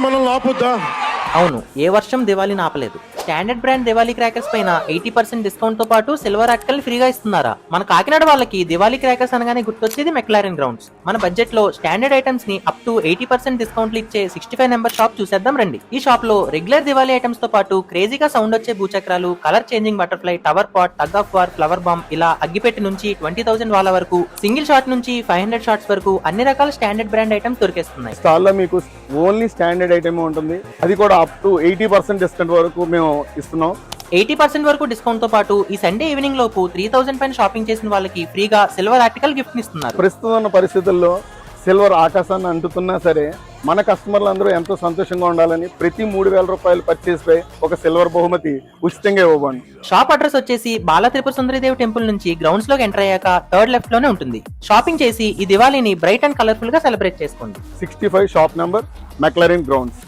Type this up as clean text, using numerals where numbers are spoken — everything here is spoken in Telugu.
మనం ఆపుద్దా? అవును, ఏ వర్షం దివాళీని ఆపలేదు. స్టాండర్డ్ బ్రాండ్ దివాళీ క్రాకర్స్ పైన 80% డిస్కౌంట్ తో పాటు సిల్వర్ ఆర్టికల్ ఫ్రీగా ఇస్తున్నారా? మన కాకినాడ వాళ్ళకి దివాళీ క్రాకర్స్ అనగానే గుర్తొచ్చేది మెక్లారెన్ గ్రౌండ్స్. మన బడ్జెట్ లో స్టాండర్డ్ ఐటమ్స్ ని అప్ టు 80% డిస్కౌంట్లు ఇచ్చే 65 నెంబర్ షాప్ చూసేద్దాం రండి. ఈ షాప్ లో రెగ్యులర్ దివాళీ ఐటమ్స్ తో పాటు క్రేజీగా సౌండ్ వచ్చే భూచక్రాలు, colour changing butterfly, tower pot, tug of war, flower bomb, ఇలా అగ్గిపెట్టి నుంచి 20,000 వాళ్ళ వరకు, సింగిల్ షాట్ నుంచి 500 షాట్స్ వరకు అన్ని రకాల స్టాండర్డ్ బ్రాండ్ ఐటమ్స్ దొరికేస్తున్నాయి. స్టాల్ లో మీకు ఓన్లీ స్టాండర్డ్ ఐటమ్ ఉంటుంది, అది కూడా అప్ టు 80% డిస్కౌంట్ వరకు మేము ఇస్తున్నాం. 80% వరకు డిస్కౌంట్ తో పాటు ఈ సండే ఈవినింగ్ లోపు 3,000 పైన షాపింగ్ చేసిన వాళ్ళకి ఫ్రీగా సిల్వర్ ఆర్టికల్ గిఫ్ట్ ఇస్తున్నారు. ప్రస్తుతం ఉన్న పరిస్థితుల్లో సిల్వర్ ఆకాశాన్ని అంటుతున్నా సరే మన కస్టమర్లు అందరూ ఎంతో సంతోషంగా ఉండాలని ప్రతి 3,000 రూపాయలు పర్చేస్ పై ఒక సిల్వర్ బహుమతి ఉచితంగా ఇవ్వబడి. షాప్ అడ్రస్ వచ్చేసి బాలా త్రిపుర సుందరీదేవి టెంపుల్ నుంచి గ్రౌండ్స్ లోకి ఎంటర్ అయ్యాక థర్డ్ లెఫ్ట్ లోనే ఉంటుంది. షాపింగ్ చేసి ఈ దివాళీని బ్రైట్ అండ్ కలర్ఫుల్ గా సెలబ్రేట్ చేసుకోండి. 65 షాప్ నంబర్, మెక్లారెన్ గ్రౌండ్స్.